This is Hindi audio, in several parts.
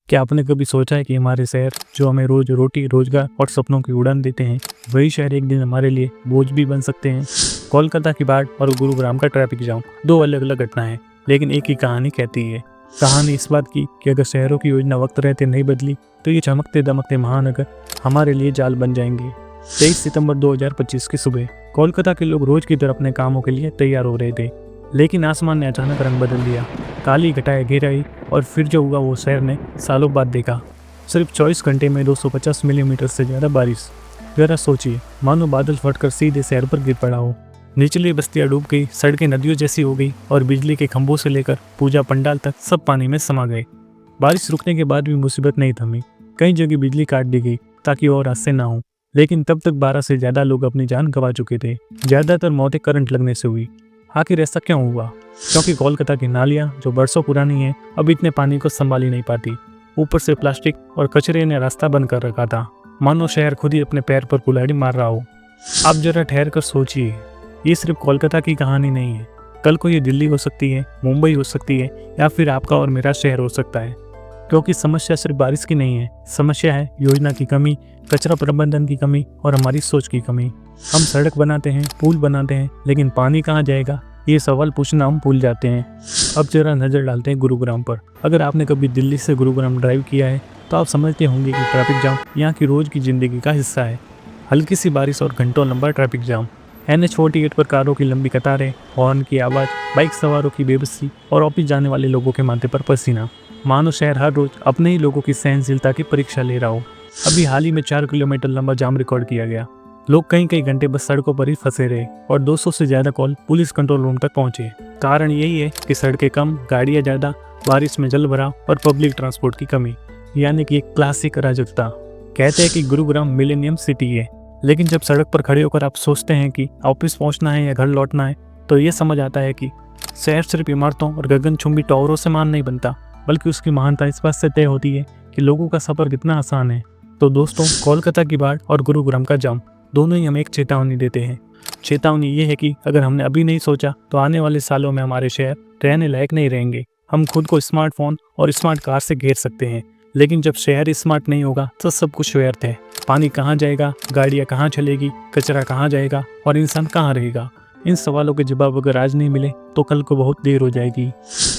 क्या आपने कभी सोचा है कि हमारे शहर जो हमें रोज रोटी, रोजगार और सपनों की उड़ान देते हैं, वही शहर एक दिन हमारे लिए बोझ भी बन सकते हैं। कोलकाता की बाढ़ और गुरुग्राम का ट्रैफिक जाम दो अलग अलग घटनाएं हैं, लेकिन एक ही कहानी कहती है। कहानी इस बात की कि अगर शहरों की योजना वक्त रहते नहीं बदली तो ये चमकते दमकते महानगर हमारे लिए जाल बन जाएंगे। 23 सितंबर 2025 की सुबह कोलकाता के लोग रोज की तरह अपने कामों के लिए तैयार हो रहे थे, लेकिन आसमान ने अचानक रंग बदल दिया। काली घटाएं घिर आई और फिर जो हुआ वो शहर ने सालों बाद देखा। सिर्फ 24 घंटे में 250 मिलीमीटर से ज़्यादा बारिश। जरा सोचिए, मानो बादल फटकर सीधे शहर पर गिर पड़ा हो। निचली बस्तियां डूब गई, सड़कें नदियों जैसी हो गई और बिजली के खंभों से लेकर पूजा पंडाल तक सब पानी में समा गए। बारिश रुकने के बाद भी मुसीबत नहीं थमी। कई जगह बिजली काट दी गई ताकि और हादसे ना हो, लेकिन तब तक 12 से ज़्यादा लोग अपनी जान गंवा चुके थे। ज़्यादातर मौतें करंट लगने से हुई। आखिर ऐसा क्यों हुआ? क्योंकि कोलकाता की नालियां जो बरसों पुरानी हैं, अब इतने पानी को संभाल ही नहीं पाती। ऊपर से प्लास्टिक और कचरे ने रास्ता बंद कर रखा था, मानो शहर खुद ही अपने पैर पर कुल्हाड़ी मार रहा हो। आप जरा ठहर कर सोचिए, ये सिर्फ कोलकाता की कहानी नहीं है। कल को ये दिल्ली हो सकती है, मुंबई हो सकती है, या फिर आपका और मेरा शहर हो सकता है। क्योंकि समस्या सिर्फ बारिश की नहीं है, समस्या है योजना की कमी, कचरा प्रबंधन की कमी और हमारी सोच की कमी। हम सड़क बनाते हैं, पुल बनाते हैं, लेकिन पानी कहाँ जाएगा, ये सवाल पूछना हम भूल जाते हैं। अब जरा नज़र डालते हैं गुरुग्राम पर। अगर आपने कभी दिल्ली से गुरुग्राम ड्राइव किया है तो आप समझते होंगे कि ट्रैफिक जाम यहाँ की रोज़ की ज़िंदगी का हिस्सा है। हल्की सी बारिश और घंटों लंबा ट्रैफिक जाम, NH48 पर कारों की लंबी कतारें, हॉर्न की आवाज़, बाइक सवारों की बेबसी और ऑफिस जाने वाले लोगों के माथे पर पसीना। मानो शहर हर रोज अपने ही लोगों की सहनशीलता की परीक्षा ले रहा हो। अभी हाल ही में 4 किलोमीटर लंबा जाम रिकॉर्ड किया गया। लोग कई घंटे बस सड़कों पर ही फंसे रहे और 200 से ज़्यादा कॉल पुलिस कंट्रोल रूम तक पहुंचे। कारण यही है कि सड़कें कम, गाड़ियां ज़्यादा, बारिश में जल भराव और पब्लिक ट्रांसपोर्ट की कमी, यानी कि एक क्लासिक अराजकता। कहते हैं कि गुरुग्राम मिलेनियम सिटी है, लेकिन जब सड़क पर खड़े होकर आप सोचते हैं कि ऑफिस पहुंचना है या घर लौटना है, तो ये समझ आता है कि शहर सिर्फ इमारतों और गगनचुंबी टावरों से मान नहीं बनता, बल्कि उसकी महानता इस बात से तय होती है कि लोगों का सफ़र कितना आसान है। तो दोस्तों, कोलकाता की बाढ़ और गुरुग्राम का जाम दोनों ही हमें एक चेतावनी देते हैं। चेतावनी ये है कि अगर हमने अभी नहीं सोचा तो आने वाले सालों में हमारे शहर रहने लायक नहीं रहेंगे। हम खुद को स्मार्टफोन और स्मार्ट कार से घेर सकते हैं, लेकिन जब शहर स्मार्ट नहीं होगा तो सब कुछ व्यर्थ है। पानी कहाँ जाएगा, गाड़ियाँ कहाँ चलेगी, कचरा कहाँ जाएगा और इंसान कहाँ रहेगा? इन सवालों के जवाब अगर आज नहीं मिले तो कल को बहुत देर हो जाएगी।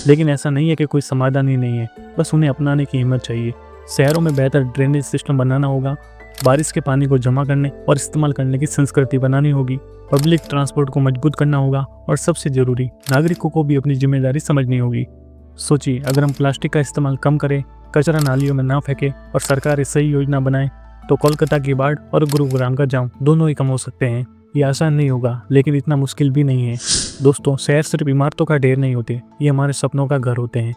लेकिन ऐसा नहीं है कि कोई समाधान ही नहीं है, बस उन्हें अपनाने की हिम्मत चाहिए। शहरों में बेहतर ड्रेनेज सिस्टम बनाना होगा, बारिश के पानी को जमा करने और इस्तेमाल करने की संस्कृति बनानी होगी, पब्लिक ट्रांसपोर्ट को मजबूत करना होगा और सबसे जरूरी, नागरिकों को भी अपनी जिम्मेदारी समझनी होगी। सोचिए, अगर हम प्लास्टिक का इस्तेमाल कम करें, कचरा नालियों में ना फेंके और सरकार सही योजना बनाए, तो कोलकाता की बाढ़ और गुरुग्राम का जाम दोनों ही कम हो सकते हैं। ये आसान नहीं होगा, लेकिन इतना मुश्किल भी नहीं है। दोस्तों, शहर सिर्फ इमारतों का ढेर नहीं होते, ये हमारे सपनों का घर होते हैं।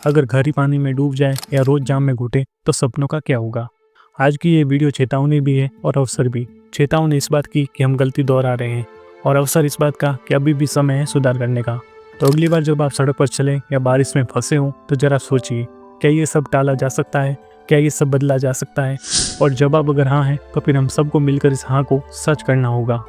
अगर घर ही पानी में डूब जाए या रोज जाम में घुटे तो सपनों का क्या होगा? आज की ये वीडियो चेतावनी भी है और अवसर भी। चेतावनी इस बात की कि हम गलती दोहरा रहे हैं, और अवसर इस बात का कि अभी भी समय है सुधार करने का। तो अगली बार जब आप सड़क पर चलें या बारिश में फंसे हों तो जरा सोचिए, क्या ये सब टाला जा सकता है? क्या ये सब बदला जा सकता है? और जवाब अगर हाँ है तो फिर हम सबको मिलकर इस हाँ को सच करना होगा।